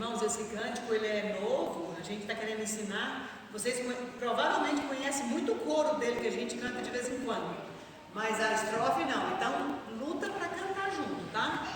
Irmãos, esse cântico ele é novo, a gente está querendo ensinar. Vocês provavelmente conhecem muito o coro dele que a gente canta de vez em quando, mas a estrofe não. Então, luta para cantar junto, tá?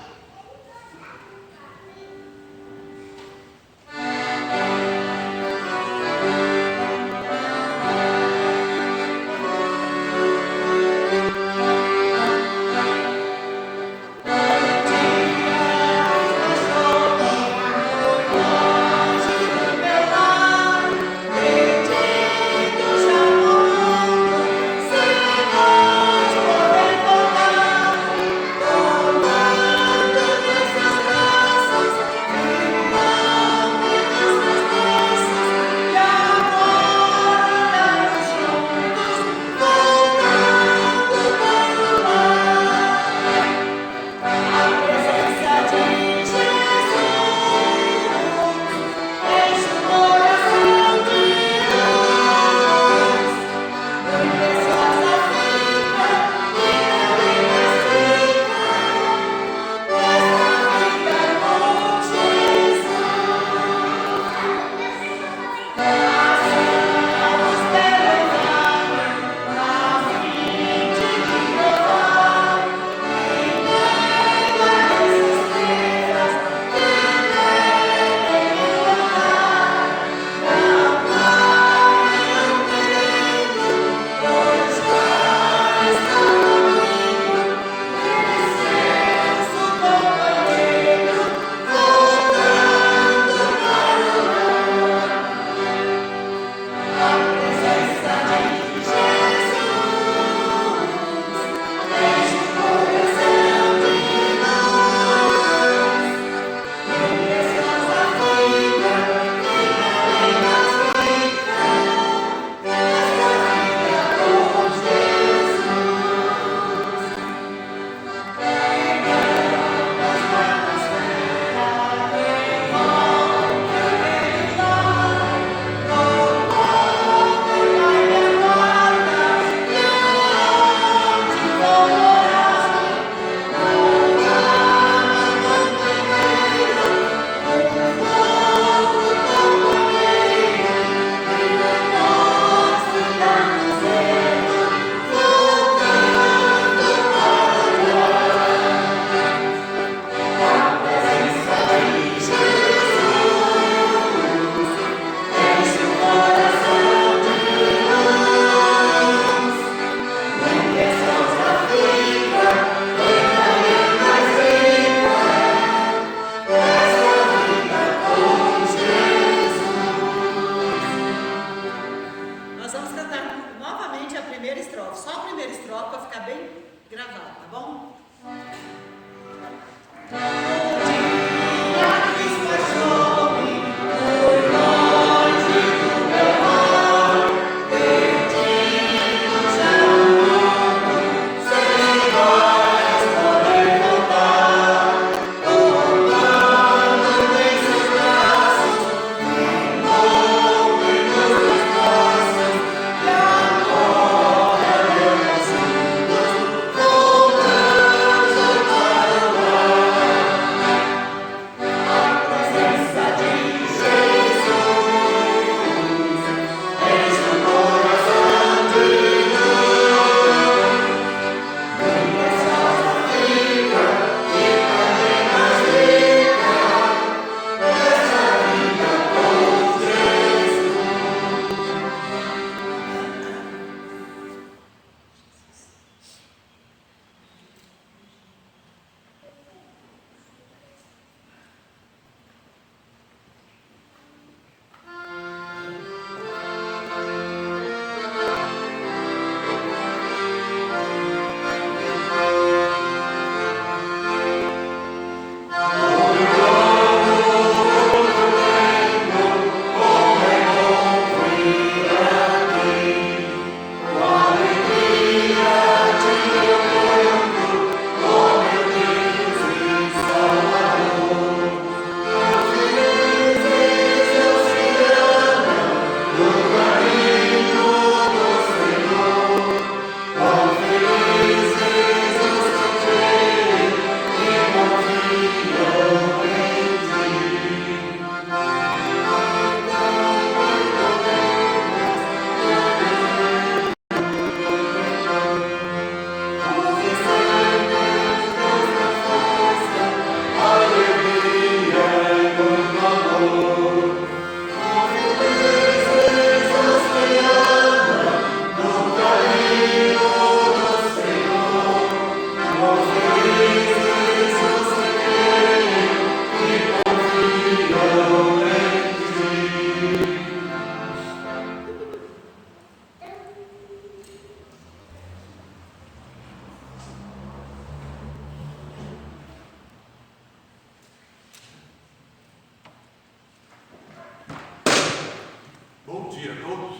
dia a todos.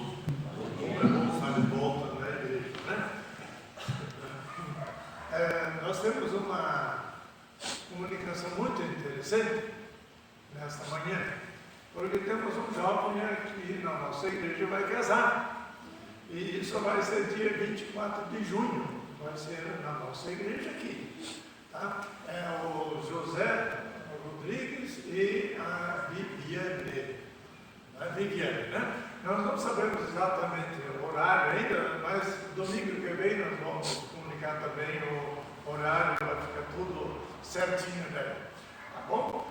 É bom estar de volta na igreja, né? Nós temos uma comunicação muito interessante nesta manhã, porque temos um jovem aqui na nossa igreja vai casar. E isso vai ser dia 24 de junho, vai ser na nossa igreja aqui. Tá? É o José Rodrigues e a Viviane. Né? Nós não sabemos exatamente o horário ainda, mas domingo que vem nós vamos comunicar também o horário, vai ficar tudo certinho, né? Tá bom?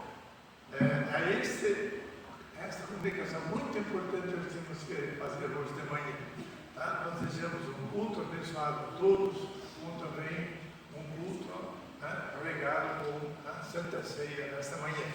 Esta comunicação muito importante nós temos que fazer hoje de manhã. Tá? Nós desejamos um culto abençoado a todos, como também um culto regado com a Santa Ceia nesta manhã.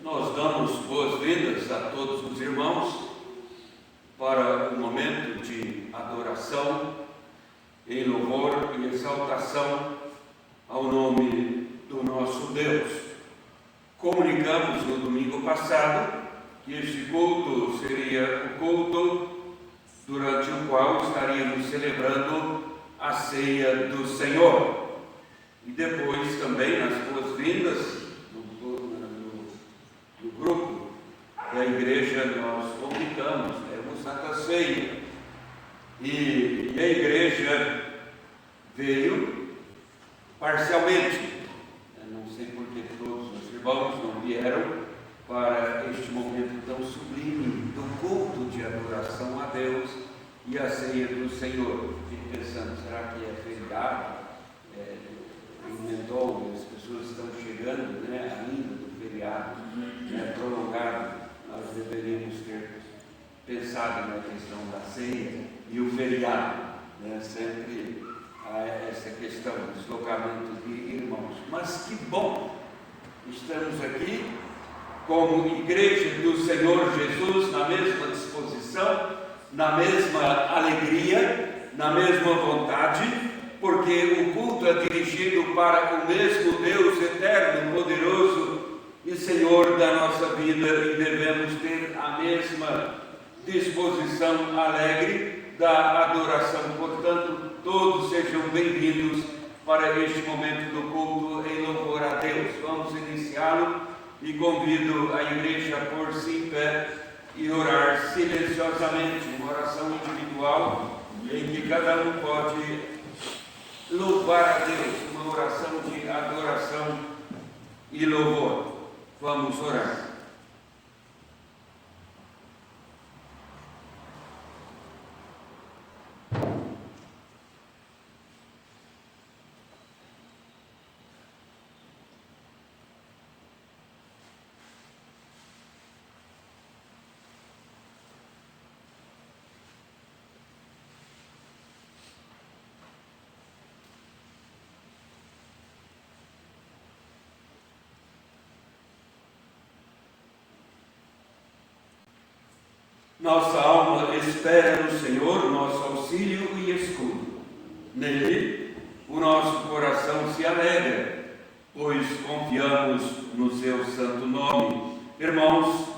Nós damos boas-vindas a todos os irmãos para o momento de adoração, em louvor e exaltação ao nome do nosso Deus. Comunicamos no domingo passado que este culto seria o culto durante o qual estaríamos celebrando a ceia do Senhor. E depois também nas boas-vindas do grupo da igreja nós convidamos, a Santa Ceia. E a igreja veio parcialmente. Eu não sei porque todos os irmãos não vieram para este momento tão sublime do culto de adoração a Deus e a ceia do Senhor. Fiquei pensando, será que é feriado? Emendou, as pessoas estão chegando, ainda do feriado prolongado. Nós deveríamos ter pensado na questão da ceia e o feriado, sempre há essa questão, deslocamento de irmãos. Mas que bom, estamos aqui como igreja do Senhor Jesus, na mesma disposição, na mesma alegria, na mesma vontade, porque o culto é dirigido para o mesmo Deus eterno, poderoso e Senhor da nossa vida, e devemos ter a mesma disposição alegre da adoração. Portanto, todos sejam bem-vindos para este momento do culto em louvor a Deus. Vamos iniciá-lo e convido a igreja a pôr-se em pé e orar silenciosamente, uma oração individual em que cada um pode louvar a Deus, uma oração de adoração e louvor. Vamos orar. Nossa alma espera no Senhor, nosso auxílio e escudo. Nele, o nosso coração se alegra, pois confiamos no seu santo nome. Irmãos,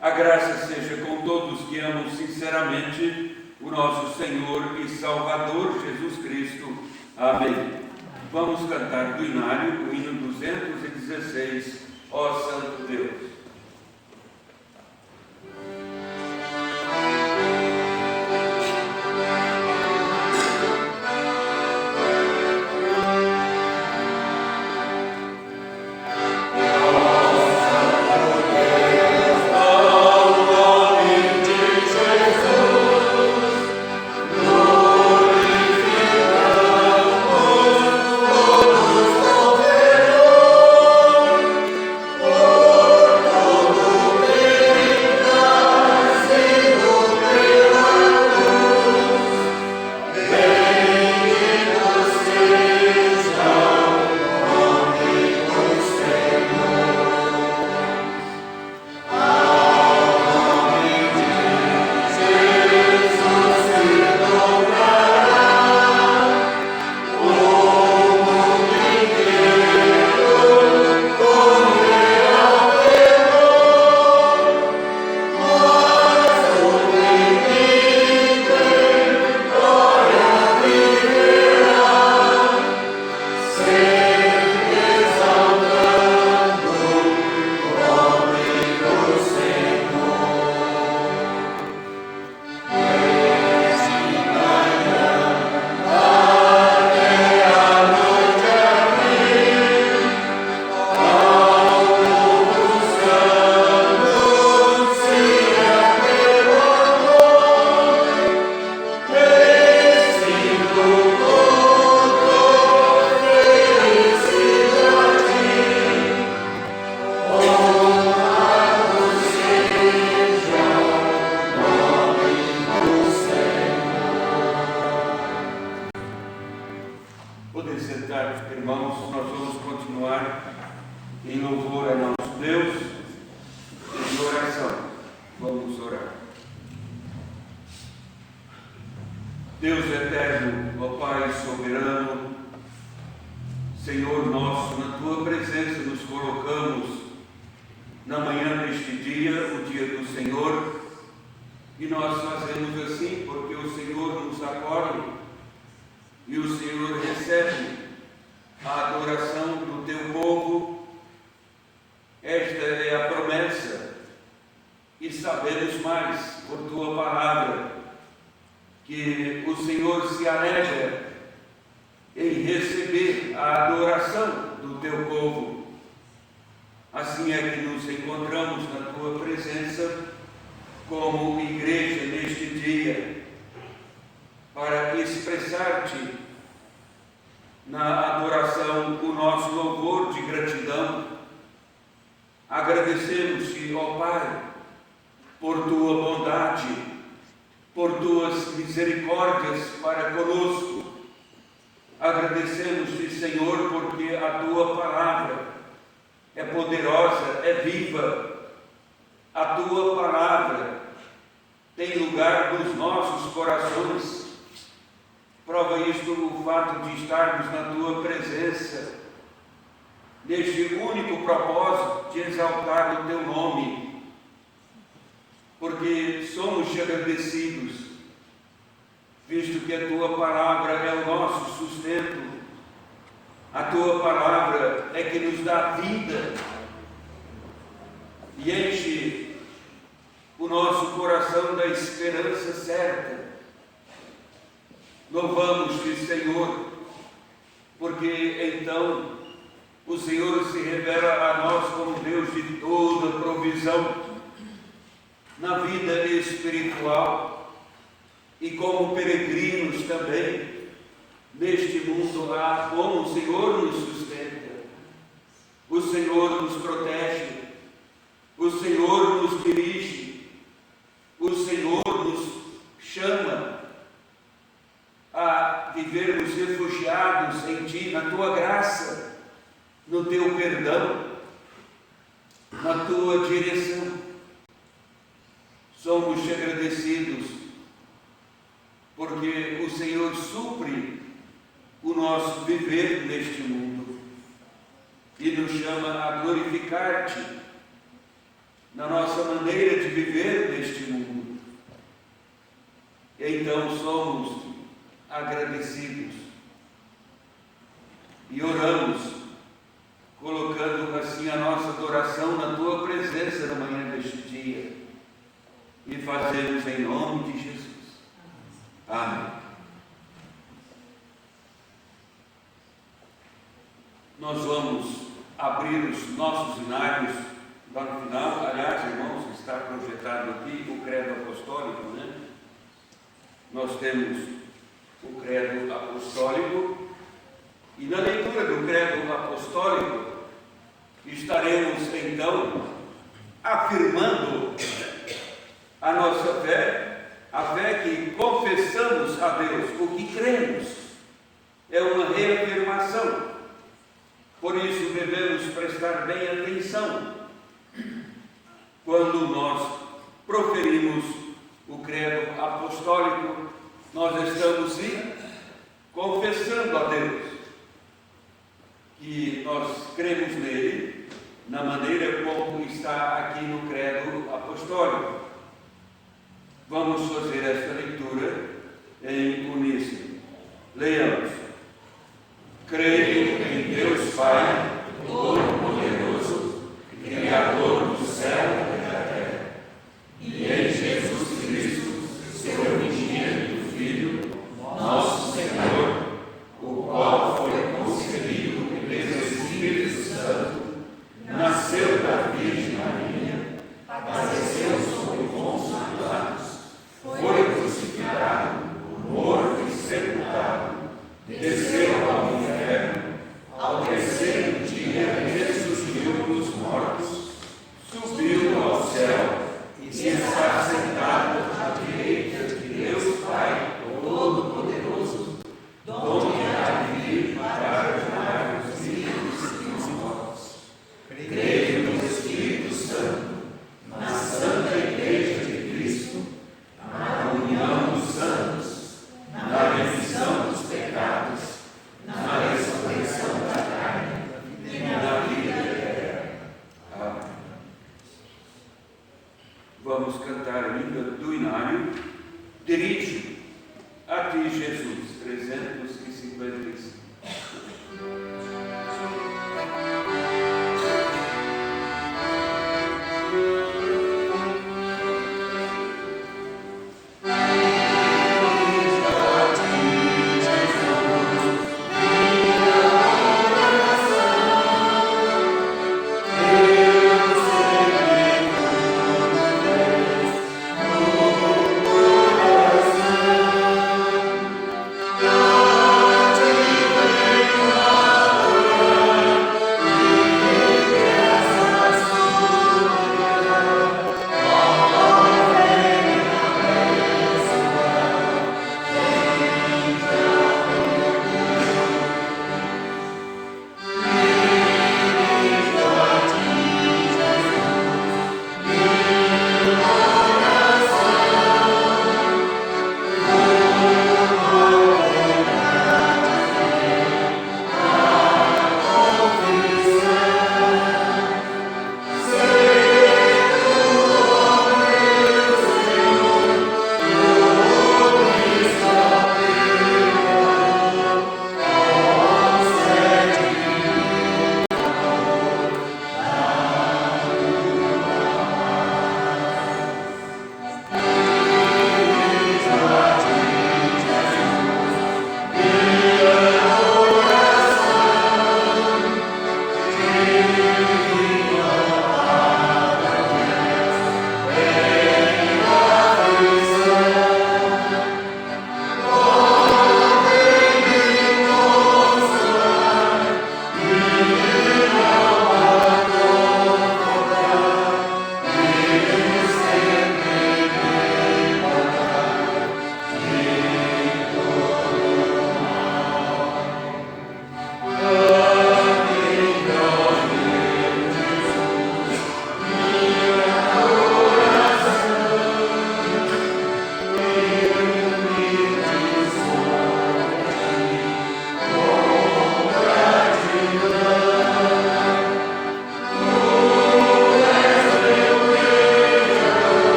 a graça seja com todos que amam sinceramente o nosso Senhor e Salvador Jesus Cristo. Amém. Vamos cantar do Inário, o hino 216, ó Santo Deus. Oh Deus eterno, ó Pai soberano, Senhor nosso, na Tua presença nos colocamos na manhã deste dia, o dia do Senhor, e nós fazemos assim porque o Senhor nos acolhe e o Senhor recebe a adoração do Teu povo. Esta é a promessa, e sabemos mais por Tua palavra que o Senhor se alegra em receber a adoração do Teu povo. Assim é que nos encontramos na Tua presença como igreja neste dia, para expressar-Te na adoração o nosso louvor de gratidão. Agradecemos-Te, ó Pai, por Tua bondade, por Tuas misericórdias para conosco. Agradecemos-Te, Senhor, porque a Tua palavra é poderosa, é viva. A Tua palavra tem lugar nos nossos corações. Prova isto o fato de estarmos na Tua presença, neste único propósito de exaltar o Teu nome, porque somos te agradecidos, visto que a Tua palavra é o nosso sustento. A Tua palavra é que nos dá vida e enche o nosso coração da esperança certa. Louvamos-Te, Senhor, porque então o Senhor se revela a nós como Deus de toda provisão na vida espiritual e como peregrinos também neste mundo lá, como o Senhor nos sustenta, o Senhor nos protege, o Senhor nos dirige, o Senhor nos chama a vivermos refugiados em Ti, na Tua graça, no Teu perdão, na Tua direção. Somos-te agradecidos, porque o Senhor supre o nosso viver neste mundo e nos chama a glorificar-Te na nossa maneira de viver neste mundo. Então somos agradecidos e oramos, colocando assim a nossa adoração na Tua presença na manhã deste dia, e fazemos em nome de Jesus. Amém. Nós vamos abrir os nossos inários lá no final. Aliás, irmãos, está projetado aqui o credo apostólico, né? Nós temos o credo apostólico, e na leitura do credo apostólico estaremos então afirmando a nossa fé, a fé que confessamos a Deus, o que cremos. É uma reafirmação. Por isso devemos prestar bem atenção quando nós proferimos o credo apostólico. Nós estamos sim confessando a Deus que nós cremos nele, na maneira como está aqui no credo apostólico. Vamos fazer esta leitura em uníssono. Leiamos. Creio em Deus Pai, Todo-Poderoso, Criador do céu e da terra, e em Jesus Cristo, seu unigênito Filho, nosso Senhor, o qual foi concebido pelo Espírito Santo, nasceu da Virgem Maria, padeceu sob Pôncio Pilatos, foi crucificado, morto e sepultado, vamos cantar ainda do Inário, Dirijo a Ti, Jesus, 355.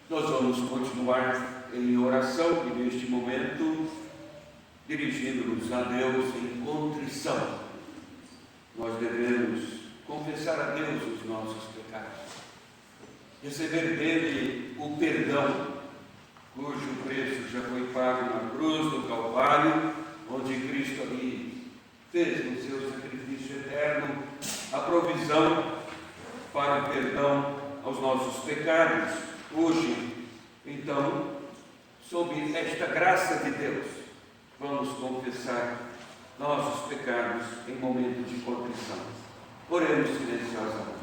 Nós vamos continuar em oração e neste momento dirigindo-nos a Deus em contrição. Nós devemos confessar a Deus os nossos pecados, receber dele o perdão, cujo preço já foi pago na cruz do Calvário, onde Cristo ali fez no seu sacrifício eterno a provisão para o perdão aos nossos pecados. Hoje, então, sob esta graça de Deus, vamos confessar nossos pecados em momento de contrição. Oremos silenciosamente.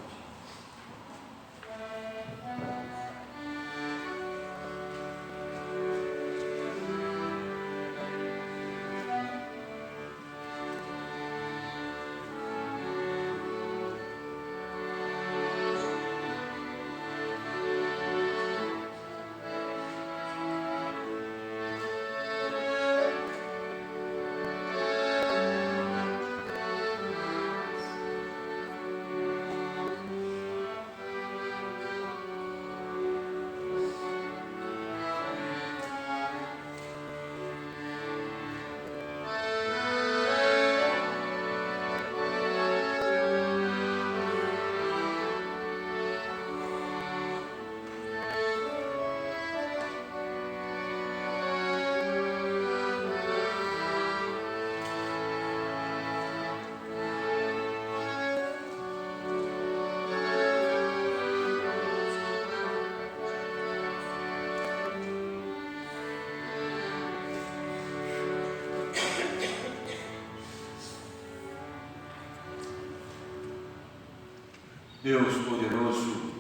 Deus poderoso,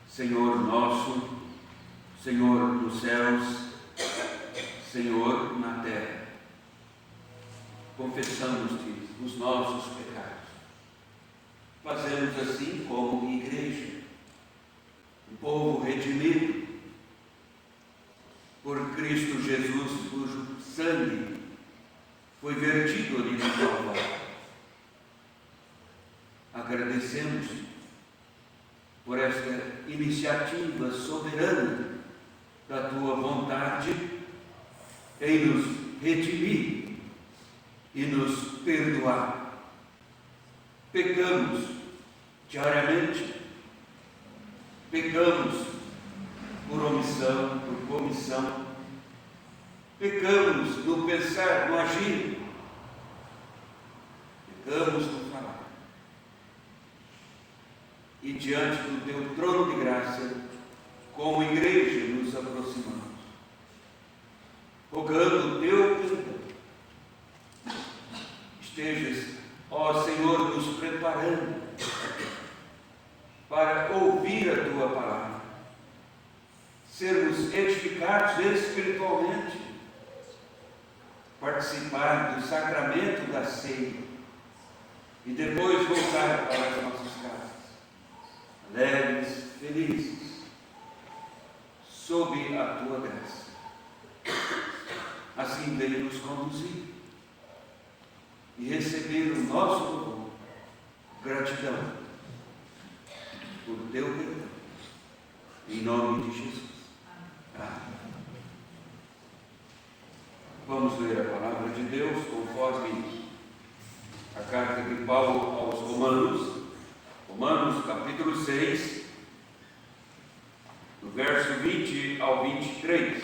Senhor nosso, Senhor dos céus, Senhor na terra, confessamos-te os nossos pecados. Fazemos assim como igreja, por esta iniciativa soberana da tua vontade em nos redimir e nos perdoar. Pecamos diariamente, pecamos por omissão, por comissão, pecamos no pensar, no agir, pecamos no falar. E diante do teu trono de graça, como igreja, nos aproximamos, rogando o teu perdão. Estejas, ó Senhor, nos preparando para ouvir a tua palavra, sermos edificados espiritualmente, participar do sacramento da ceia e depois voltar para as nossas casas, alegres, felizes, sob a tua graça. Assim venha nos conduzir e receber o nosso louvor, gratidão por teu perdão, em nome de Jesus. Amém. Vamos ler a palavra de Deus conforme a carta de Paulo aos Romanos, Romanos capítulo 6, do verso 20 ao 23.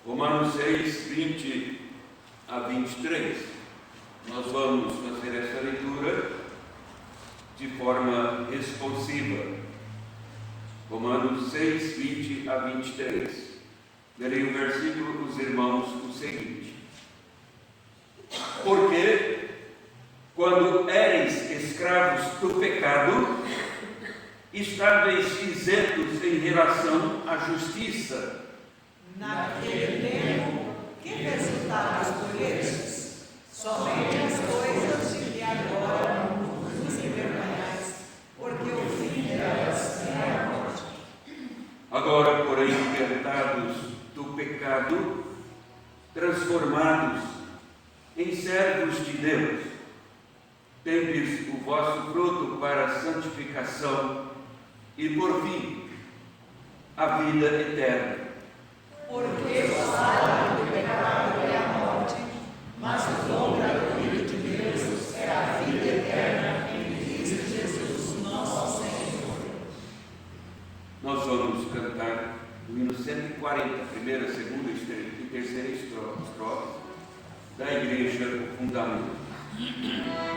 Romanos 6, 20 a 23. Nós vamos fazer essa leitura de forma responsiva. Romanos 6, 20 a 23. Lerei o versículo, os irmãos, o seguinte: porque quando éreis escravos do pecado, estáveis isentos em relação à justiça. Naquele tempo, que resultados por estes? Somente as coisas de que agora nos envergonhais, porque o fim delas é a morte. Agora, porém, libertados do pecado, transformados em servos de Deus, tendes o vosso fruto para a santificação e, por fim, a vida eterna. Porque o salário do pecado é a morte, mas o dom gratuito de Deus é a vida eterna em Cristo Jesus, nosso Senhor. Nós vamos cantar o hino 140, primeira, segunda e terceira estrofe da Igreja, o Fundamento. Amen.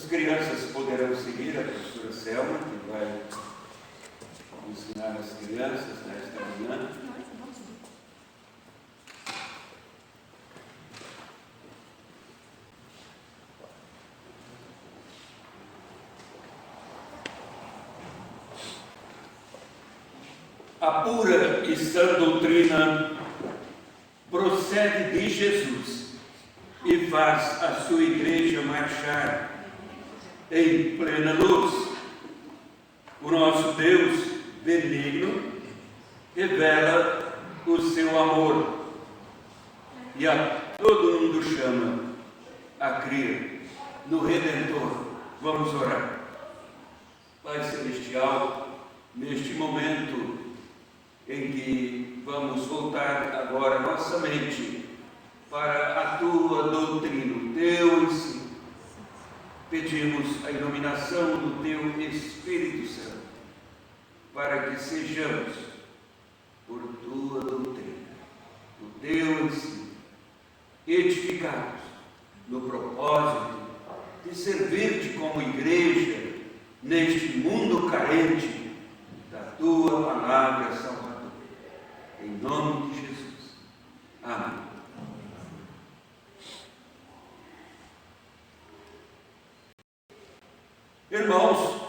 As crianças poderão seguir a professora Selma, que vai ensinar as crianças nesta manhã. A pura e sã doutrina procede de Jesus e faz a sua igreja marchar em plena luz. O nosso Deus benigno revela o seu amor e a todo mundo chama a crer no Redentor. Vamos orar. Pai Celestial, neste momento em que vamos voltar agora nossa mente para a tua doutrina, o teu ensino, pedimos a iluminação do teu Espírito Santo, para que sejamos, por tua doutrina, o teu ensino, edificados no propósito de servir-te como igreja neste mundo carente da tua palavra salvadora. Em nome de Jesus. Amém. Irmãos,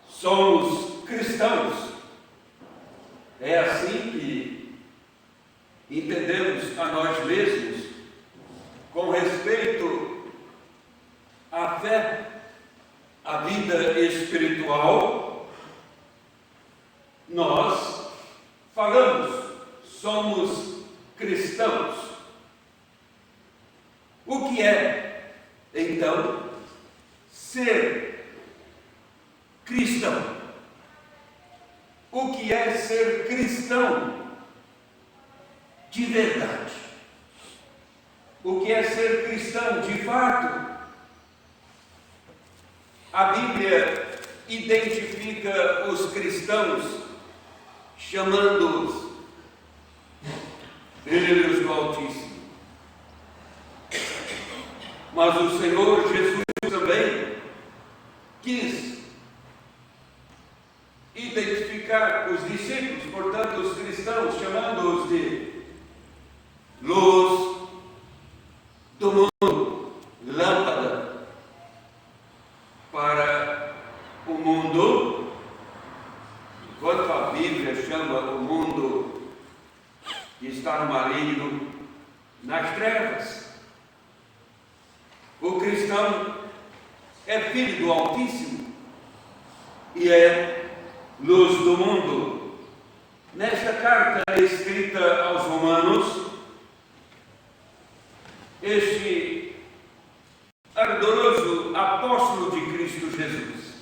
somos cristãos. É assim que entendemos a nós mesmos com respeito à fé, à vida espiritual. Nós falamos, somos cristãos. O que é, então, ser cristão? O que é ser cristão de verdade? O que é ser cristão de fato? A Bíblia identifica os cristãos chamando-os filhos do Altíssimo. Mas o Senhor Jesus também quis identificar os discípulos, portanto os cristãos, chamando-os de luz do mundo, lâmpada para o mundo. Enquanto a Bíblia chama o mundo que está no maligno, nas trevas, o cristão é filho do Altíssimo e é luz do mundo. Nesta carta escrita aos Romanos, este ardoroso apóstolo de Cristo Jesus,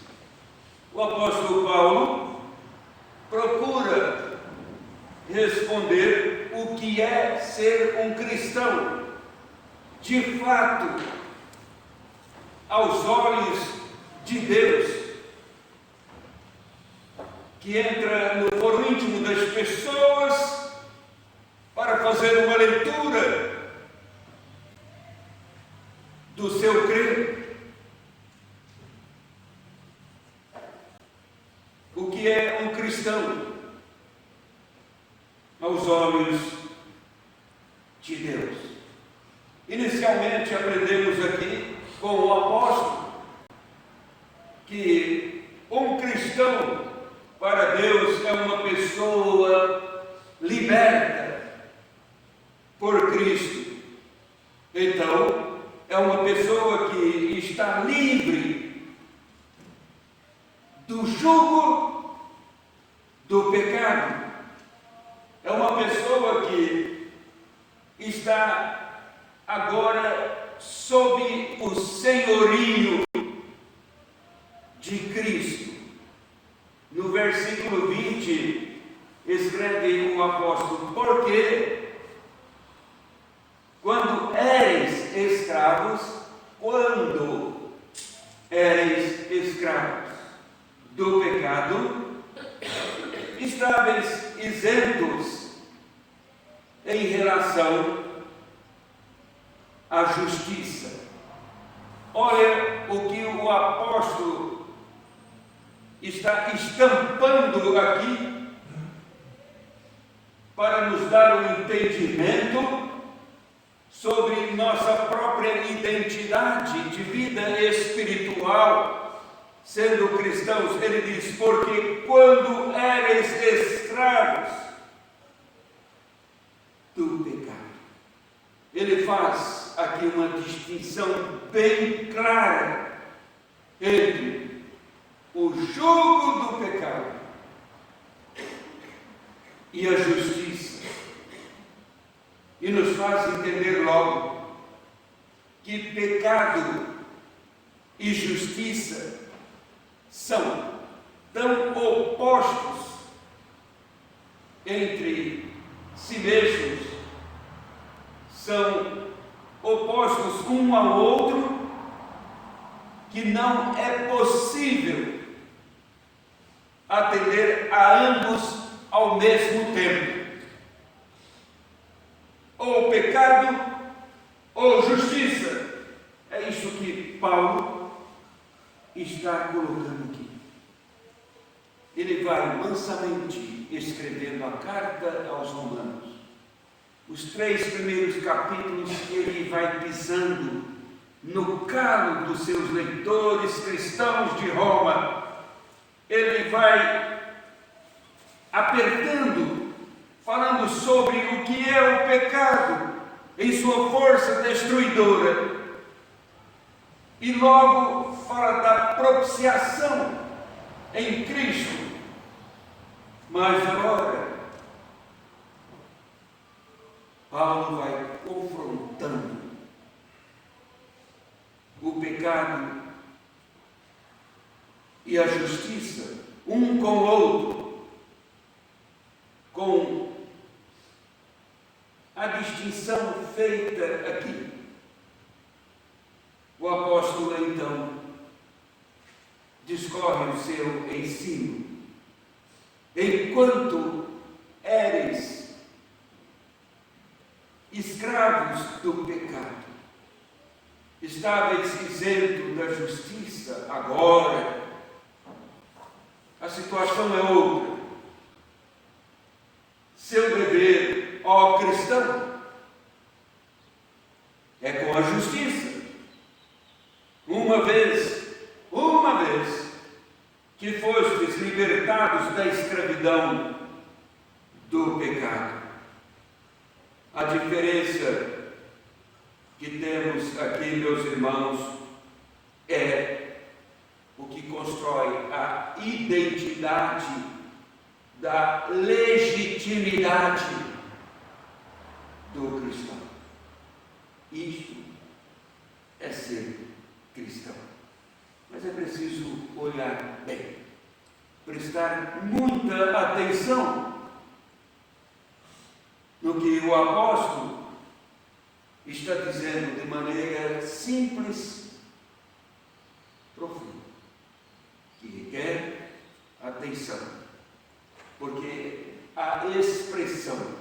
o apóstolo Paulo, procura responder o que é ser um cristão de fato aos olhos de Deus, que entra no foro íntimo das pessoas para fazer uma leitura do seu crer. O que é um cristão aos olhos de Deus? Inicialmente aprendemos aqui com o apóstolo que um cristão para Deus é uma pessoa liberta por Cristo. Então, é uma pessoa que está livre do jugo do pecado. É uma pessoa que está agora sob o senhorio de Cristo. No versículo 20, escreve o apóstolo: porque quando éreis escravos do pecado, estáveis isentos em relação à justiça. Olha o que o apóstolo está estampando aqui para nos dar um entendimento sobre nossa própria identidade de vida espiritual, sendo cristãos. Ele diz: porque quando eres escravos do pecado. Ele faz aqui uma distinção bem clara entre o jugo do pecado e a justiça, e nos faz entender logo que pecado e justiça são tão opostos entre si mesmos, são opostos um ao outro, que não é possível atender a ambos ao mesmo tempo. Ou pecado ou justiça. É isso que Paulo está colocando aqui. Ele vai mansamente escrevendo a carta aos Romanos. Os 3 primeiros capítulos ele vai pisando no calo dos seus leitores cristãos de Roma. Ele vai apertando, falando sobre o que é o pecado em sua força destruidora. E logo fala da propiciação em Cristo. Mas agora Paulo vai confrontando o pecado e a justiça, um com o outro, com a distinção feita aqui. O apóstolo então discorre o seu ensino. Enquanto eres escravos do pecado, estáveis isentos da justiça, agora a situação é outra. Seu dever, ó cristão, é com a justiça. Uma vez que fostes libertados da escravidão do pecado. A diferença que temos aqui, meus irmãos, é o que constrói a identidade da legitimidade do cristão. Isto é ser cristão. Mas é preciso olhar bem, prestar muita atenção no que o apóstolo está dizendo de maneira simples, profunda, que requer atenção, porque a expressão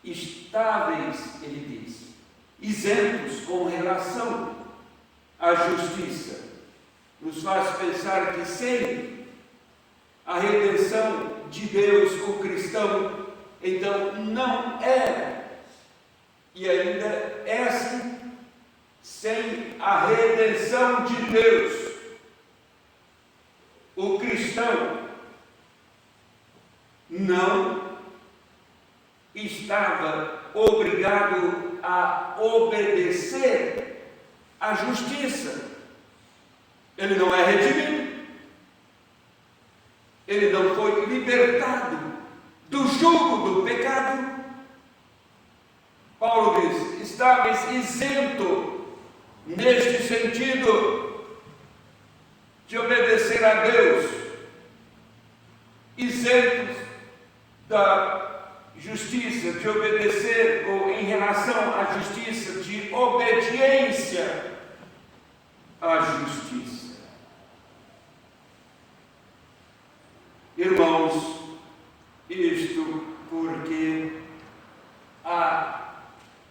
estáveis, ele diz, isentos com relação à justiça, nos faz pensar que sem a redenção de Deus, o cristão, então não é, e ainda é assim, sem a redenção de Deus, o cristão não estava obrigado a obedecer à justiça. Ele não é redimido, ele não foi libertado do jugo do pecado. Paulo diz: estáveis isento neste sentido de obedecer a Deus, isentos da justiça, de obedecer, ou em relação à justiça, de obediência à justiça. Irmãos, isto porque a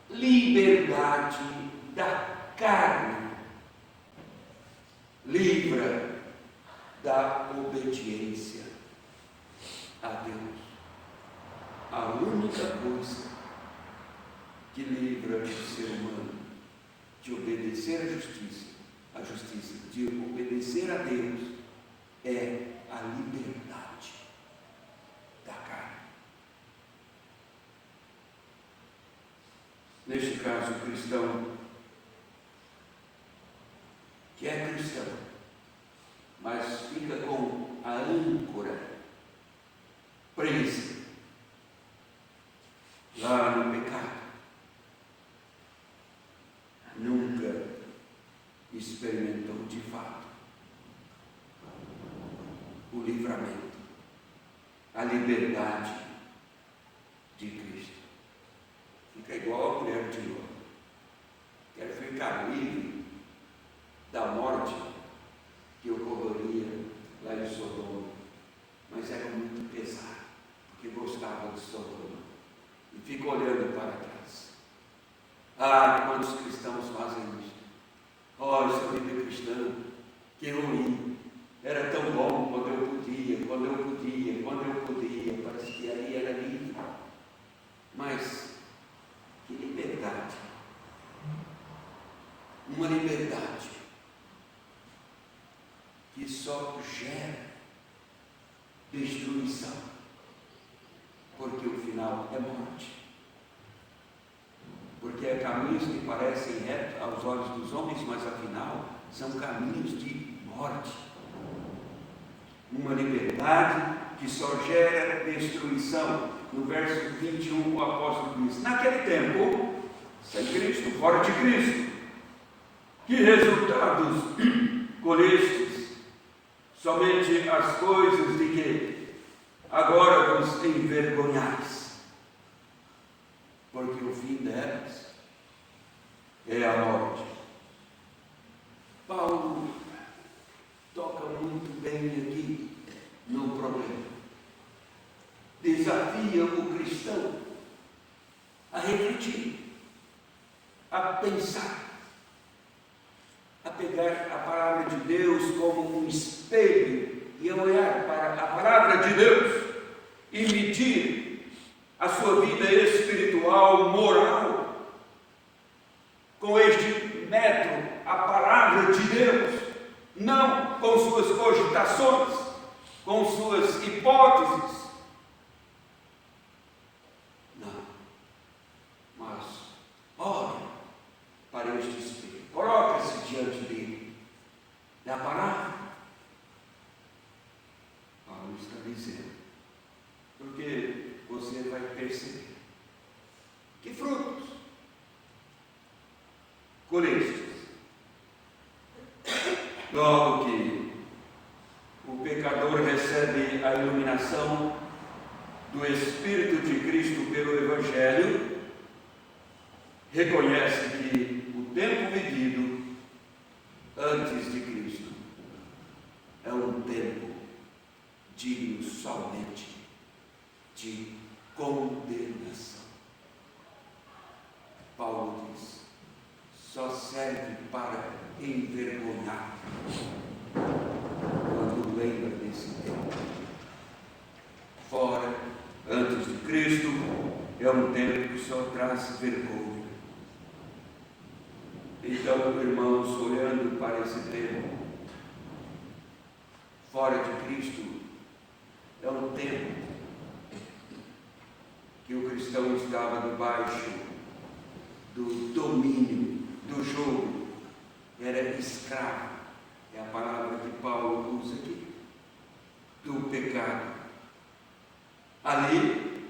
liberdade da carne livra da obediência a Deus. A única coisa que livra o ser humano de obedecer à justiça, de obedecer a Deus, é a liberdade da carne. Neste caso, o cristão, que é cristão, mas fica com a âncora presa lá no pecado, nunca experimentou de fato o livramento, a liberdade de Cristo. Fica igual a mulher de Ló. Quer ficar livre da morte que ocorreria lá em Sodoma, mas era muito pesado, porque gostava de Sodoma, e fica olhando para trás. Ah, quantos cristãos fazem isso? Olha, essa vida cristã, que ruim, era tão bom quando eu podia, parece que aí era livre, mas que liberdade, uma liberdade que só gera destruição, porque o final é morte. Porque é caminhos que parecem retos aos olhos dos homens, mas afinal são caminhos de morte. Uma liberdade que só gera destruição. No verso 21, o apóstolo diz: naquele tempo, sem Cristo, fora de Cristo, que resultados colhestes? Somente as coisas de que agora vos envergonhais, porque o fim delas é a morte. Paulo toca muito bem aqui no problema. Desafia o cristão a refletir, a pensar, a pegar a palavra de Deus como um espelho e a olhar para a palavra de Deus e medir a sua vida espiritual, moral, com este método, a palavra de Deus, não com suas cogitações, com suas hipóteses, não, mas olhe para este espelho, coloca-se diante dele, da palavra. Paulo está dizendo, porque você vai perceber que frutos colhestes. Logo que o pecador recebe a iluminação do Espírito de Cristo pelo Evangelho, reconhece que o tempo vivido antes de Cristo é um tempo digno somente de condenação. Paulo diz, só serve para envergonhar quando lembra desse tempo. Fora, antes de Cristo, é um tempo que só traz vergonha. Então, irmãos, olhando para esse tempo, fora de Cristo, é um tempo que o cristão estava debaixo do domínio, do jogo, era escravo, é a palavra que Paulo usa aqui, do pecado. Ali,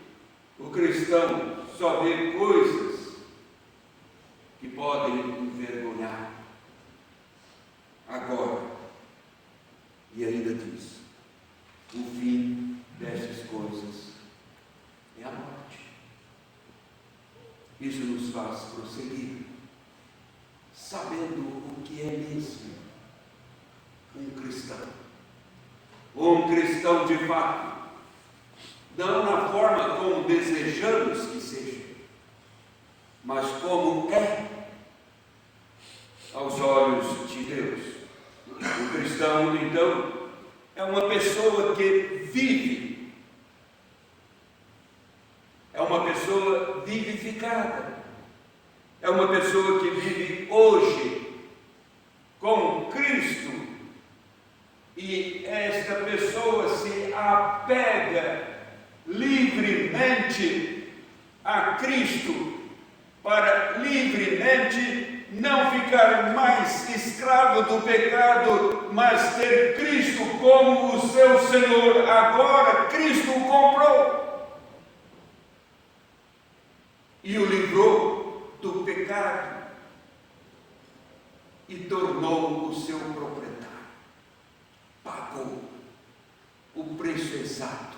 o cristão só vê coisas que podem envergonhar. Agora, e ainda diz, o fim destas coisas é a morte. Isso nos faz prosseguir, sabendo o que é mesmo um cristão. Um cristão de fato, não na forma como desejamos que seja, mas como é aos olhos de Deus. O cristão, então, é uma pessoa que vive, é uma pessoa vivificada, é uma pessoa que vive hoje com Cristo, e esta pessoa se apega livremente a Cristo, para livremente não ficar mais escravo do pecado, mas ter Cristo como o seu Senhor. Agora Cristo o comprou e o livrou do pecado e tornou o seu proprietário. Pagou o preço exato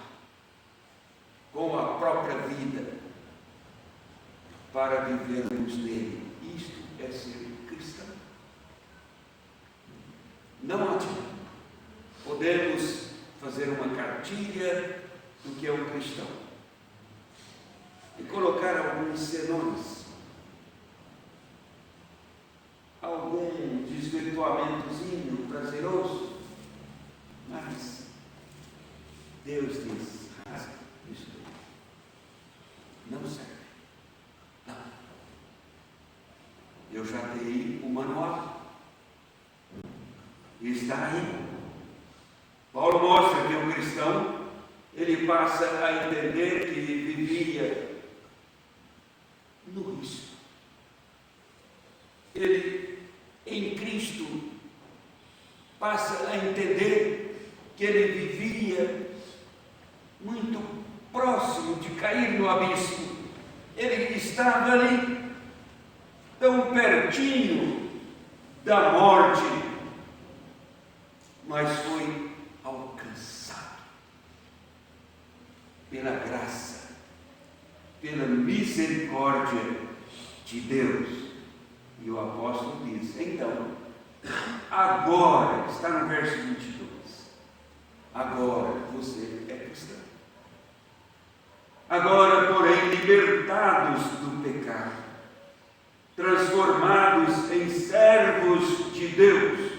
com a própria vida para vivermos nele. Isto é ser cristão. Não adianta. Podemos fazer uma cartilha do que é um cristão e colocar alguns senões, algum desvirtuamentozinho prazeroso, mas Deus diz: isso não serve. Não. Eu já dei o manual. E está aí. Paulo mostra que o cristão, ele passa a entender que vivia no risco. Ele, em Cristo, passa a entender que ele vivia muito próximo de cair no abismo. Ele estava ali, tão pertinho da morte, mas foi alcançado pela graça, pela misericórdia de Deus. E o apóstolo diz: então, agora, está no verso 22, agora você é cristão. Agora, porém, libertados do pecado, transformados em servos de Deus,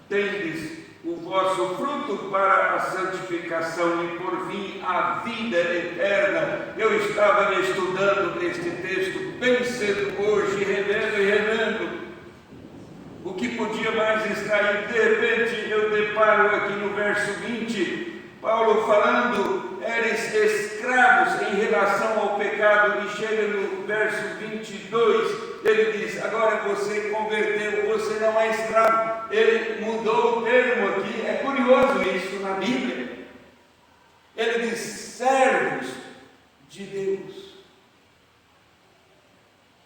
tendes o vosso fruto para a santificação e por fim a vida eterna. Eu estava estudando este texto bem cedo hoje, revendo o que podia mais extrair. De repente eu deparo aqui no verso 20, Paulo falando: eres escravos em relação ao pecado, e chega no verso 22, ele diz: agora você converteu, você não é escravo. Ele mudou o termo aqui. É curioso isso na Bíblia. Ele diz: servos de Deus.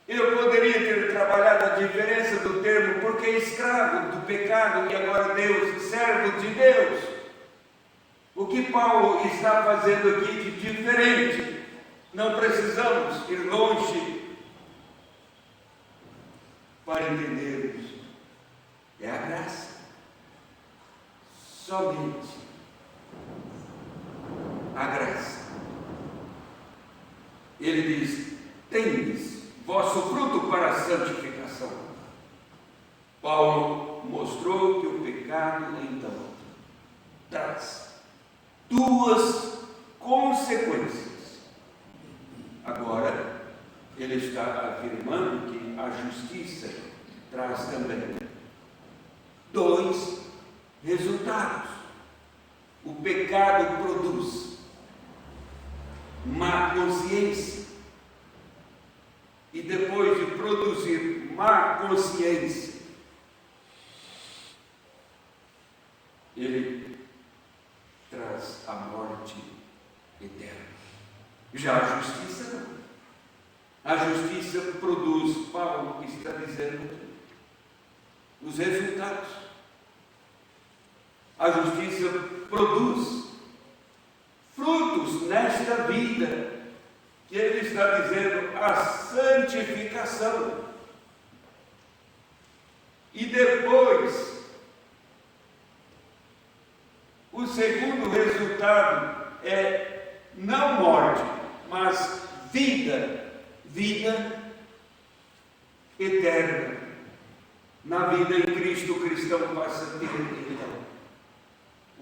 Eu poderia ter trabalhado a diferença do termo, porque escravo do pecado e agora Deus, servo de Deus. O que Paulo está fazendo aqui de diferente? Não precisamos ir longe para entendermos. É a graça. Somente a graça. Ele diz: tendes vosso fruto para a santificação. Paulo mostrou que o pecado, então, traz duas consequências. Agora, ele está afirmando que a justiça traz também dois resultados. O pecado produz má consciência, e depois de produzir má consciência, ele traz a morte eterna. Já a justiça não. A justiça produz, Paulo está dizendo, os resultados. A justiça produz frutos nesta vida, que ele está dizendo, a santificação. E depois, o segundo resultado é não morte, mas vida eterna. Na vida em Cristo, o cristão passa a ter então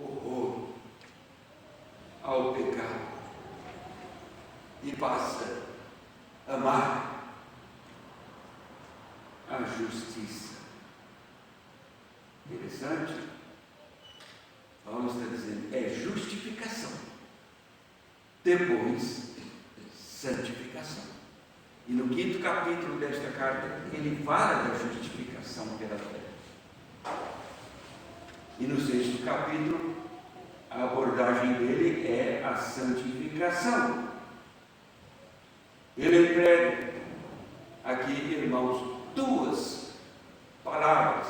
horror ao pecado e passa a amar a justiça. Interessante. Paulo está dizendo, é justificação, depois santificação. E no 5º capítulo desta carta, ele fala da justificação pela fé. E no 6º capítulo, a abordagem dele é a santificação. Ele emprega aqui, irmãos, 2 palavras.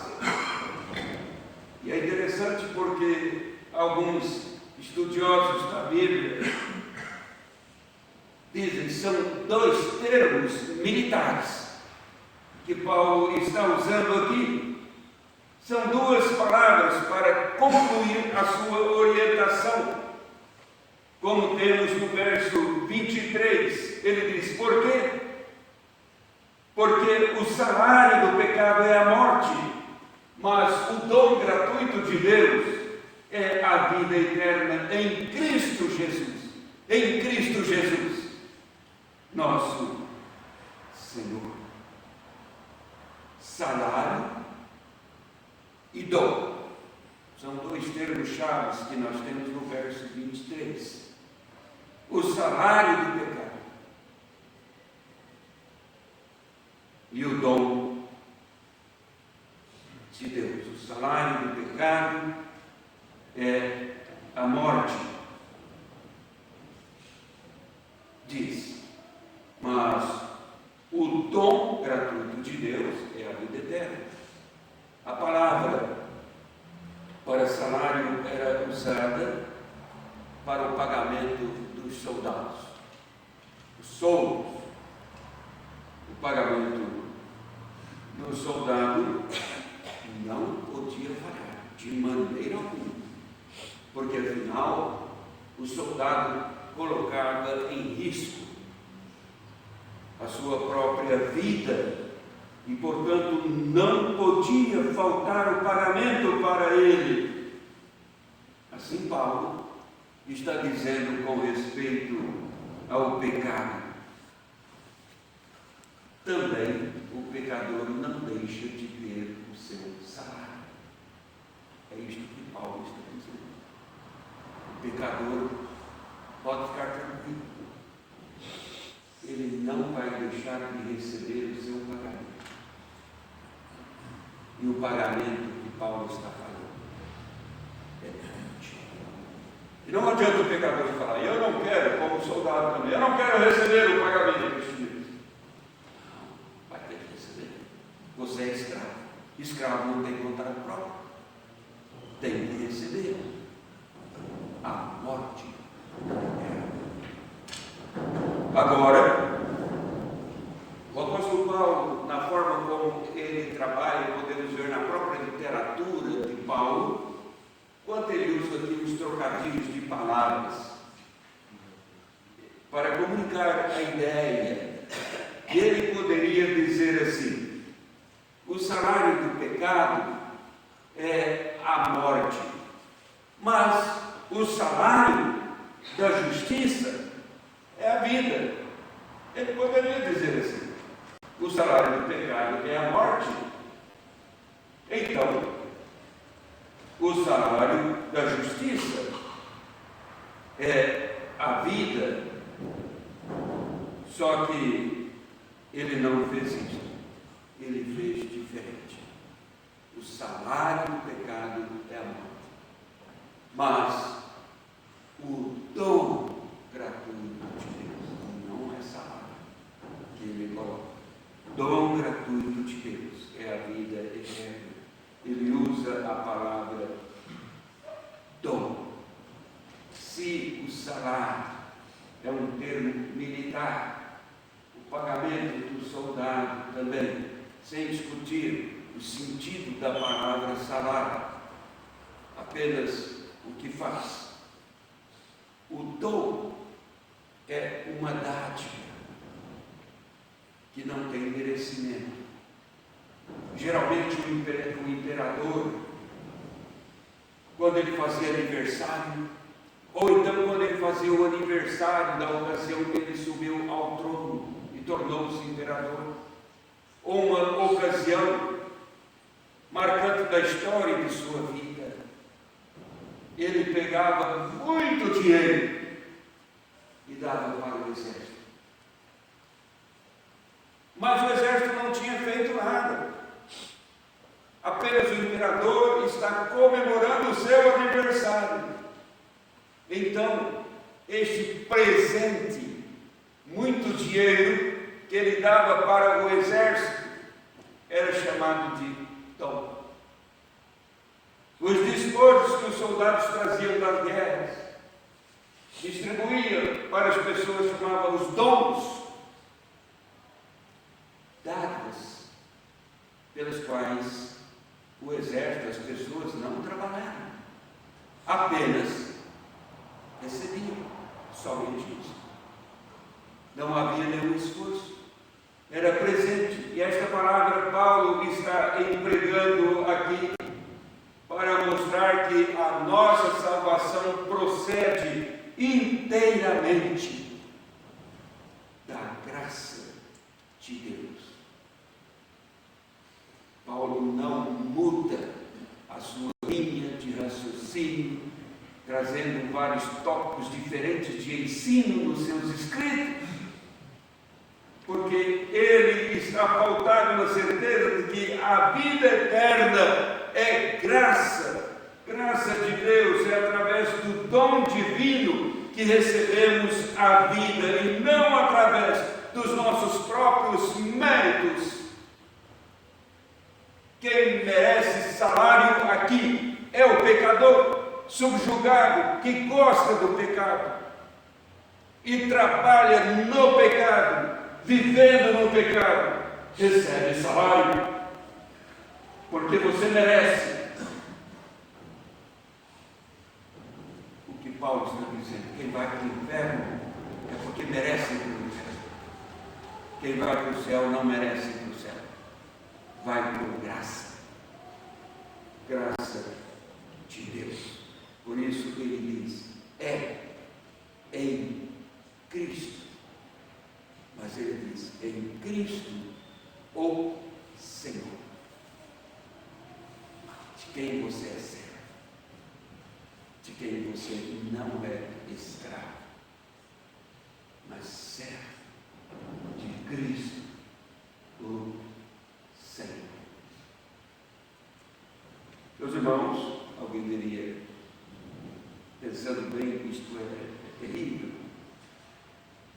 E é interessante porque alguns estudiosos da Bíblia dizem que são 2 termos militares que Paulo está usando aqui. São 2 palavras para concluir a sua orientação. Como temos no verso 23, ele diz, por quê? Porque o salário do pecado é a morte, mas o dom gratuito de Deus é a vida eterna em Cristo Jesus. Em Cristo Jesus, nosso Senhor. Salário e dom são 2 termos-chave que nós temos no verso 23. O salário do pecado e o dom de Deus. O salário do pecado é a morte, diz, mas o dom gratuito de Deus é a vida eterna. A palavra para salário era usada para o pagamento dos soldados. Os soldos, o pagamento do soldado não podia falhar de maneira alguma, porque afinal o soldado colocava em risco a sua própria vida e, portanto, não podia faltar o pagamento para ele. Assim Paulo está dizendo com respeito ao pecado. Também o pecador não deixa de ter o seu salário. É isto que Paulo está dizendo. O pecador pode ficar tranquilo. Ele não vai deixar de receber o seu pagamento. E o pagamento que Paulo está falando é grande. E não adianta o pecador falar, eu não quero, como soldado também, eu não quero receber o pagamento deste mês. Não, vai ter que receber. Você é escravo. Escravo não tem vontade própria. Tem que receber. A morte eterna. Agora, o apóstolo Paulo, na forma como ele trabalha, podemos ver na própria literatura de Paulo, quanto ele usa aqui os trocadilhos de palavras para comunicar a ideia. Ele poderia dizer assim: o salário do pecado é a morte, mas o salário da justiça é a vida. Ele poderia dizer assim: o salário do pecado é a morte, então o salário da justiça é a vida. Só que ele não fez isso, ele fez diferente. O salário do pecado é a morte, mas o dom gratuito de Deus não é salário que ele coloca. Dom gratuito de Deus é a vida eterna. Ele usa a palavra dom. Se o salário é um termo militar, o pagamento do soldado também, sem discutir o sentido da palavra salário, apenas o que faz. O dom é uma dádiva que não tem merecimento. Geralmente o imperador, quando ele fazia aniversário, ou então quando ele fazia o aniversário da ocasião que ele subiu ao trono e tornou-se imperador, ou uma ocasião marcante da história de sua vida, ele pegava muito dinheiro e dava para o exército. Mas o exército não tinha feito nada. Apenas o imperador está comemorando o seu aniversário. Então, este presente, muito dinheiro, que ele dava para o exército, era chamado de dom. Os despojos que os soldados traziam das guerras, distribuía para as pessoas, chamava os dons, dádivas, pelas quais o exército, as pessoas não trabalharam, apenas recebiam, somente isso. Não havia nenhum esforço, era presente. E esta palavra Paulo está empregando aqui para mostrar que a nossa salvação procede inteiramente da graça de Deus. Paulo não muda a sua linha de raciocínio, trazendo vários tópicos diferentes de ensino nos seus escritos, porque ele está pautado na certeza de que a vida eterna é graça, graça de Deus, é através do dom divino que recebemos a vida e não através dos nossos próprios méritos. Quem merece salário aqui é o pecador subjugado, que gosta do pecado e trabalha no pecado, vivendo no pecado, recebe salário, porque você merece. O que Paulo está dizendo, quem vai para o inferno é porque merece ir para o inferno. Quem vai para o céu não merece ir para o céu, vai por graça, graça de Deus. Por isso ele diz, é em Cristo. Mas ele diz, em Cristo, o Senhor. De quem você é servo, de quem você não é escravo, mas servo de Cristo, o Senhor. Meus irmãos, alguém diria, pensando bem, isto é terrível,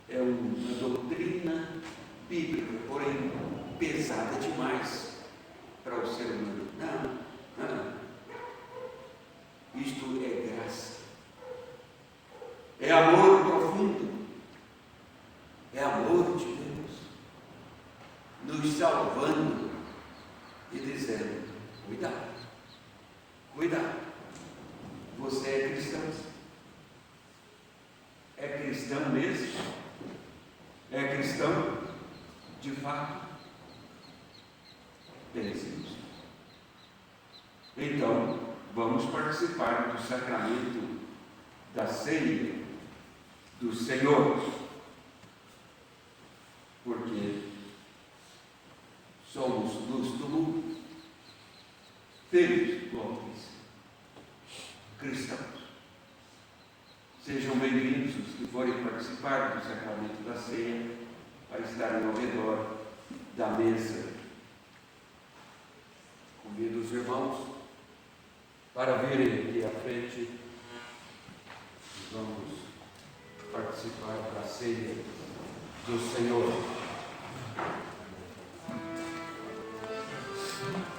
é uma doutrina bíblica, porém pesada demais para o ser humano. Não. Isto é graça, é amor profundo, é amor de Deus, nos salvando e dizendo, cuidado, você é cristão. É cristão mesmo? É cristão de fato? Pense nisso. Então, vamos participar do sacramento da ceia do Senhor, porque somos luz do mundo, filhos do Altíssimo, cristãos. Sejam bem-vindos os que forem participar do sacramento da ceia, para estarem ao redor da mesa. Convido os irmãos para virem aqui à frente. Vamos participar da ceia do Senhor.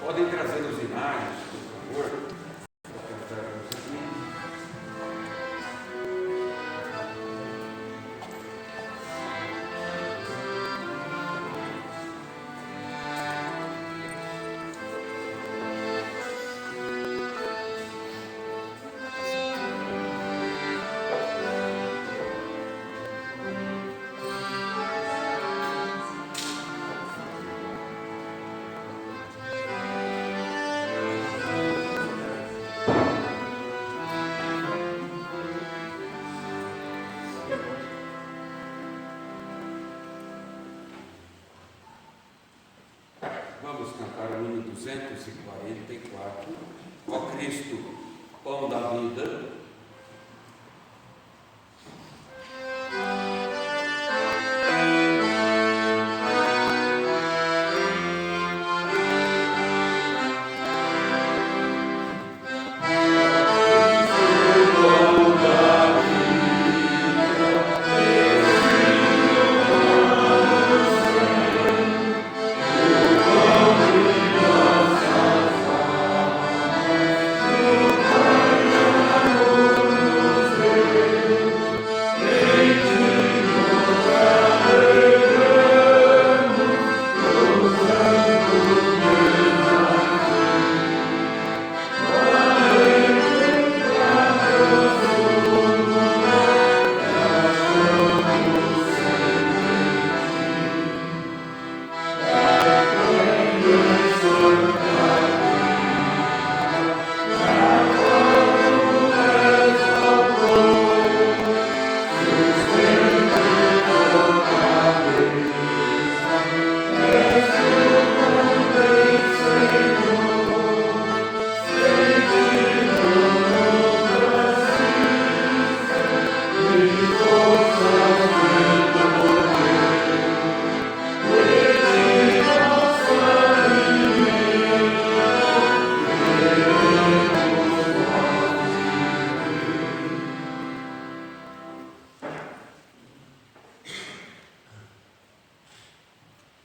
Podem trazer os imagens, por favor. 244, ó Cristo, pão da vida.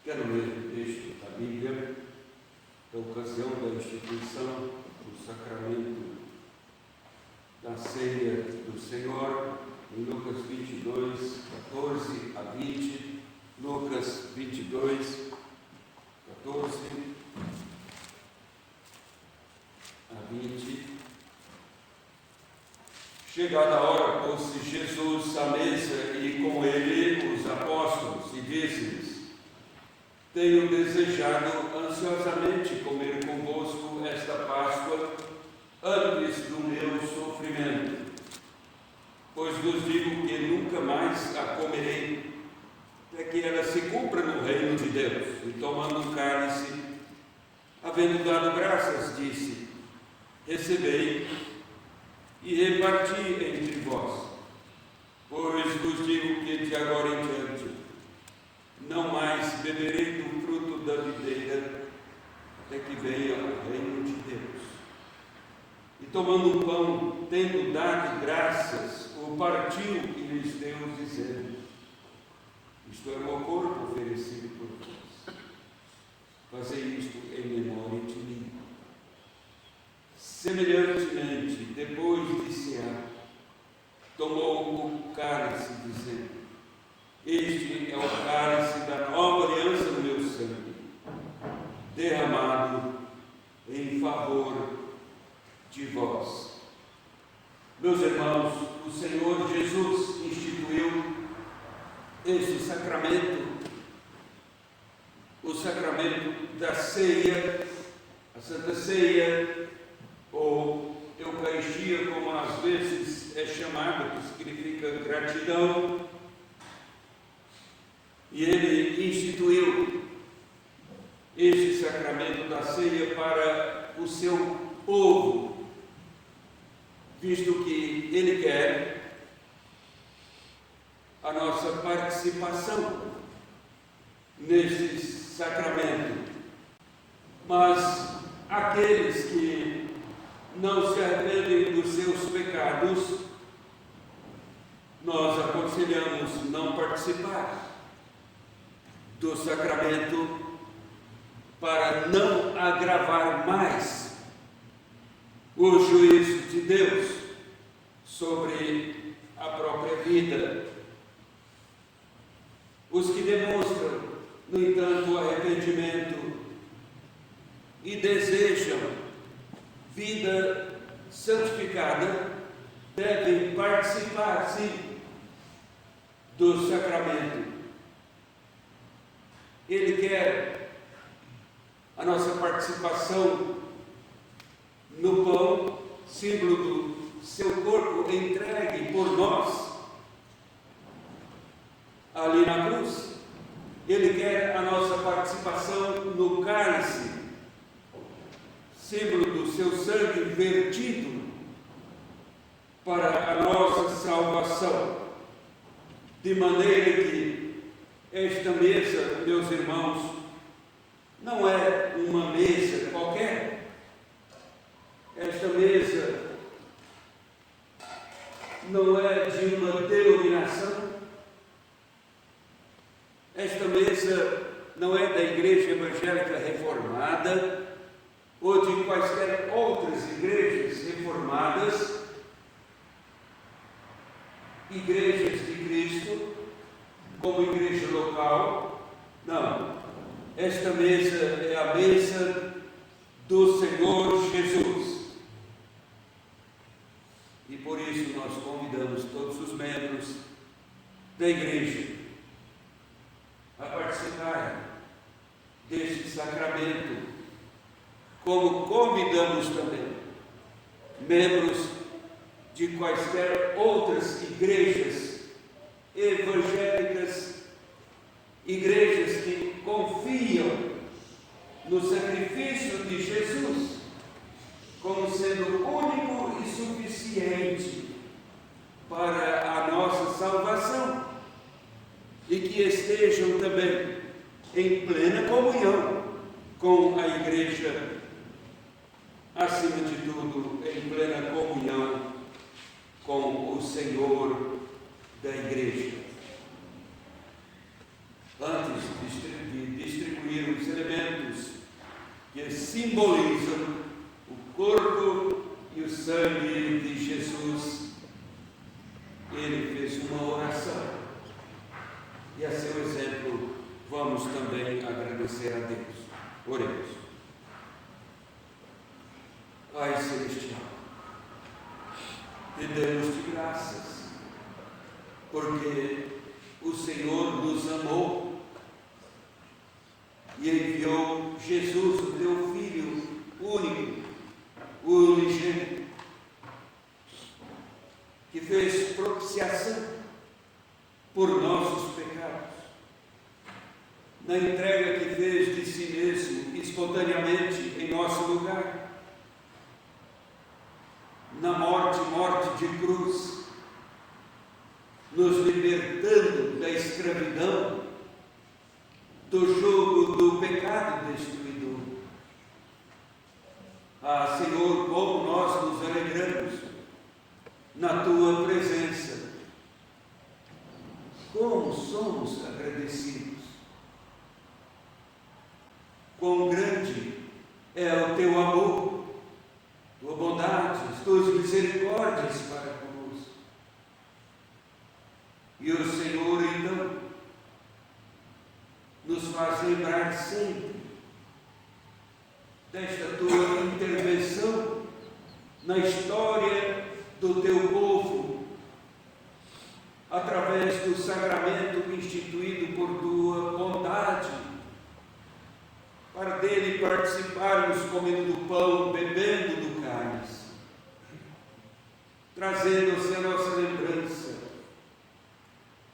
Quero ler o texto da Bíblia da ocasião da instituição do sacramento da ceia do Senhor, em Lucas 22, 14 a 20, Lucas 22, 14 a 20. Chegada a hora, pôs-se Jesus à mesa e com ele os apóstolos, e disse-lhes: tenho desejado ansiosamente comer convosco esta Páscoa antes do meu sofrimento, pois vos digo que nunca mais a comerei, até que ela se cumpra no reino de Deus. E tomando o cálice, havendo dado graças, disse: recebei e reparti entre vós, pois vos digo que de agora em diante não mais beberei do fruto da videira, até que venha o reino de Deus. E tomando o pão, tendo dado graças, o partiu e lhes deu, dizendo: isto é o meu corpo oferecido por vós. Fazei isto em memória de mim. Semelhantemente, depois de cear, tomou o cálice, dizendo: este é o cálice da nova aliança no meu sangue, derramado em favor de vós. Meus irmãos, o Senhor Jesus instituiu este sacramento, o sacramento da ceia, a Santa Ceia, ou Eucaristia, como às vezes é chamada, que significa gratidão. E ele instituiu este sacramento da ceia para o seu povo, visto que ele quer a nossa participação neste sacramento. Mas aqueles que não se arrependem dos seus pecados, nós aconselhamos não participar do sacramento, para não agravar mais o juízo de Deus sobre a própria vida. Os que demonstram, no entanto, arrependimento e desejam vida santificada, devem participar, sim, do sacramento. Ele quer a nossa participação no pão, símbolo do seu corpo entregue por nós ali na cruz. Ele quer a nossa participação no cálice, símbolo do seu sangue vertido para a nossa salvação, de maneira que esta mesa, meus irmãos, não é uma mesa qualquer. Esta mesa não é de uma denominação. Esta mesa não é da Igreja Evangélica Reformada ou de quaisquer outras igrejas reformadas, igrejas de Cristo, como igreja local. Não. Esta mesa é a mesa do Senhor Jesus. E por isso nós convidamos todos os membros da igreja a participarem deste sacramento, como convidamos também membros de quaisquer outras igrejas evangélicas, igrejas que confiam no sacrifício de Jesus como sendo único e suficiente para a nossa salvação, e que estejam também em plena comunhão com a igreja, acima de tudo, em plena comunhão com o Senhor da igreja. Antes de distribuir os elementos que simbolizam o corpo e o sangue de Jesus, ele fez uma oração. E a seu exemplo, vamos também agradecer a Deus. Oremos. Pai Celestial, te damos-te graças, porque o Senhor nos amou e enviou Jesus, o teu Filho único, o unigênito, que fez propiciação por nossos pecados, na entrega que fez de si mesmo espontaneamente em nosso lugar, na morte de cruz, nos libertando da escravidão, do jugo do pecado destruidor. Ah, Senhor, como nós nos alegramos na tua presença, como somos agradecidos, quão grande é o teu amor, tua bondade, as tuas misericórdias para conosco. E o Senhor, então, nos faz lembrar sempre desta tua intervenção na história do teu povo, através do sacramento instituído por tua bondade, para dele participarmos comendo do pão, bebendo do cálice, trazendo-se a nossa lembrança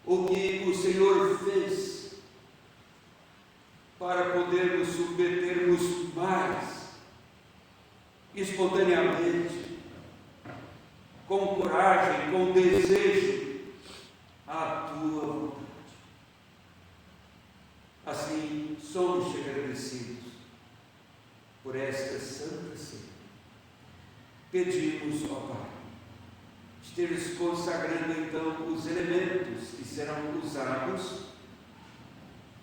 o que o Senhor fez para podermos submetermos mais espontaneamente, com coragem, com desejo, à tua vontade. Assim, somos agradecidos por esta santa ceia. Pedimos, ó Pai, estejas consagrando então os elementos que serão usados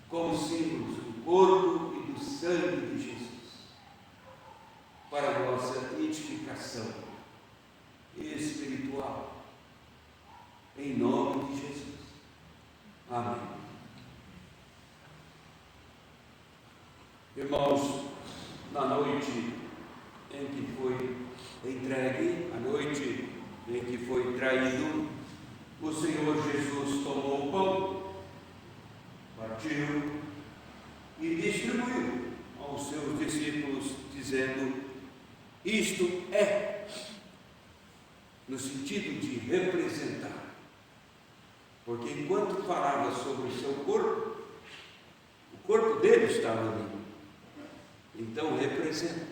como símbolos do corpo e do sangue de Jesus, para a nossa edificação espiritual, em nome de Jesus. Amém. Irmãos, na noite em que foi entregue, a noite em que foi traído, o Senhor Jesus tomou o pão, partiu e distribuiu aos seus discípulos, dizendo: isto é, no sentido de representar, porque enquanto falava sobre o seu corpo, o corpo dele estava ali, então representa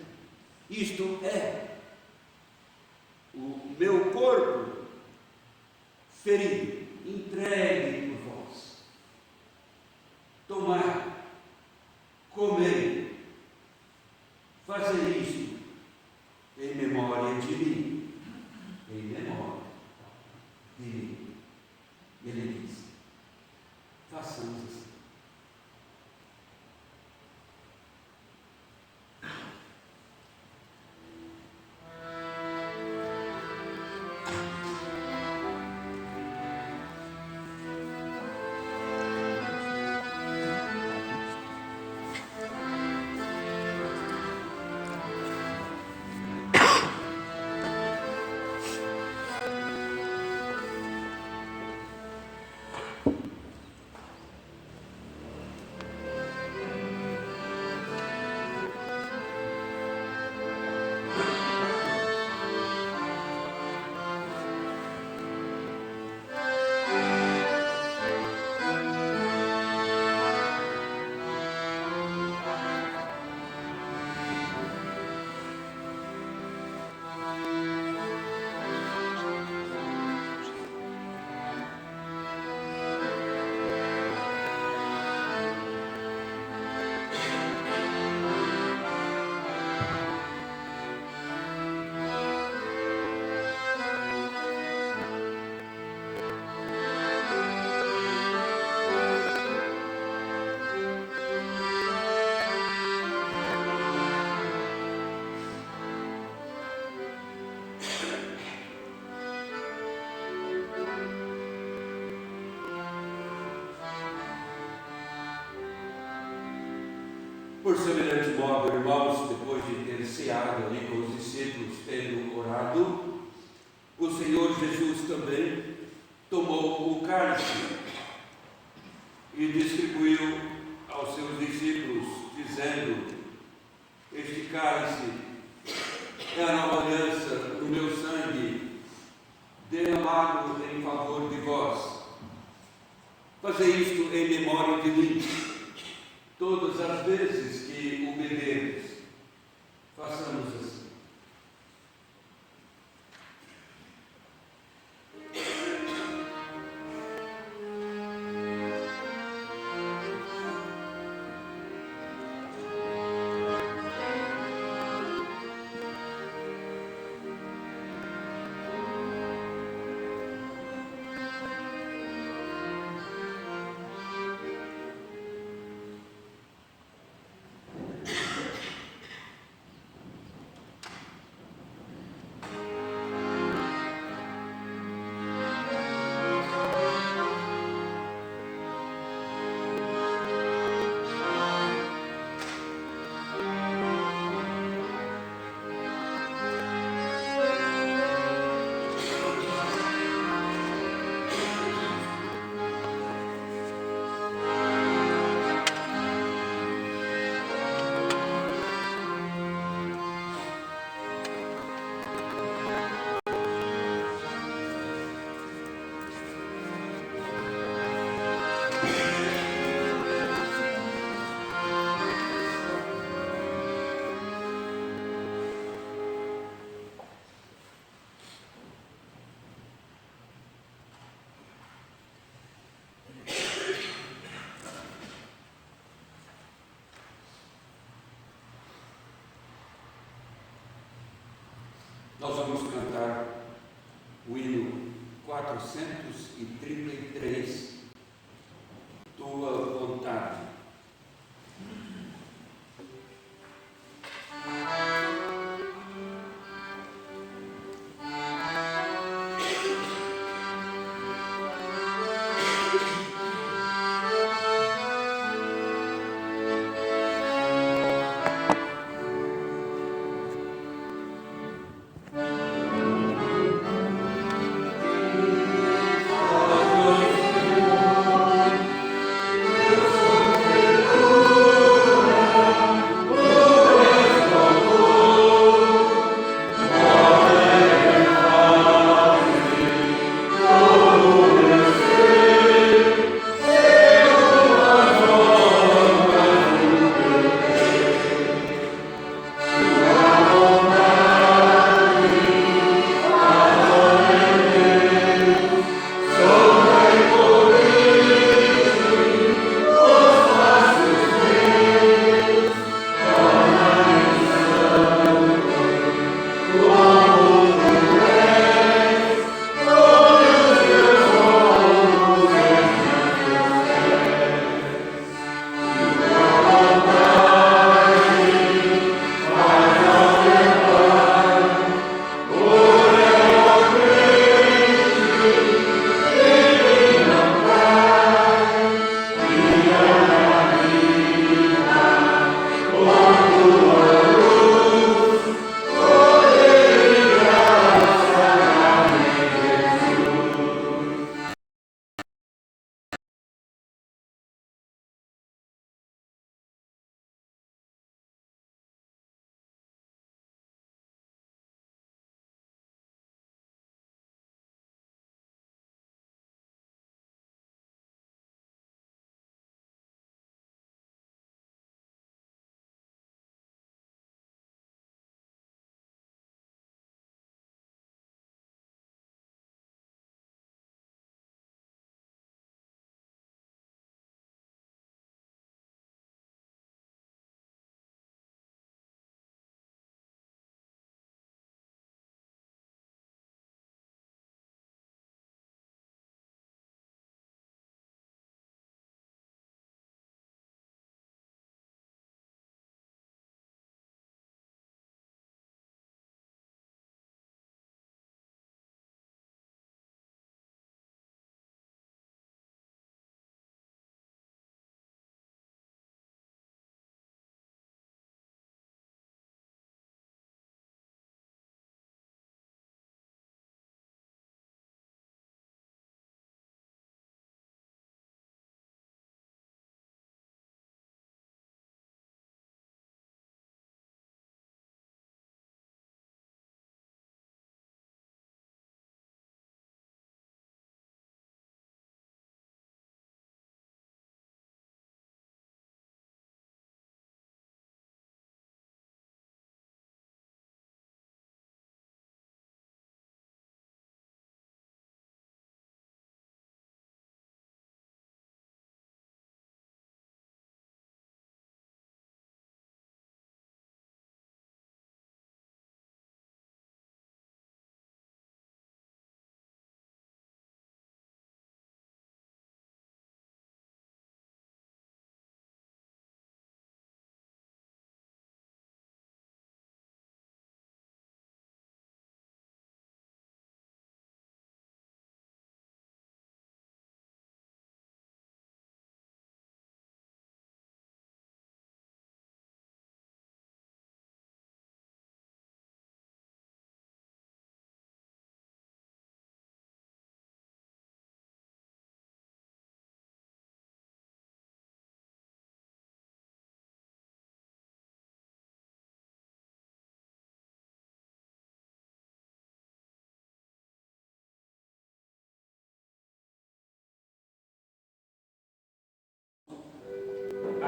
Isto é o meu corpo ferido, entregue por vós. Tomai, comei, fazei isto em memória de mim. Em memória de mim. Ele diz: façamos assim. Por semelhante modo, irmãos, depois de ter ceado ali com os discípulos, tendo orado, o Senhor Jesus também tomou o cálice e distribuiu aos seus discípulos, dizendo: este cálice é a nova aliança no meu sangue, derramado em favor de vós. Fazei isto em memória de mim. Todas as vezes que o beberdes, façamos assim. Nós vamos cantar o hino 433, Tua Vontade.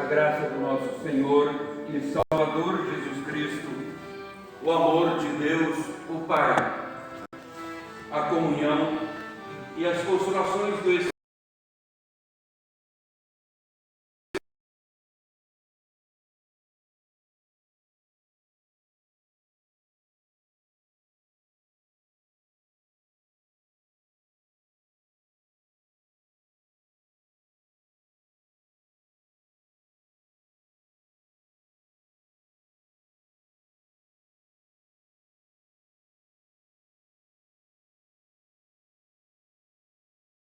graça do nosso Senhor e Salvador Jesus Cristo, o amor de Deus, o Pai, a comunhão e as consolações do Espírito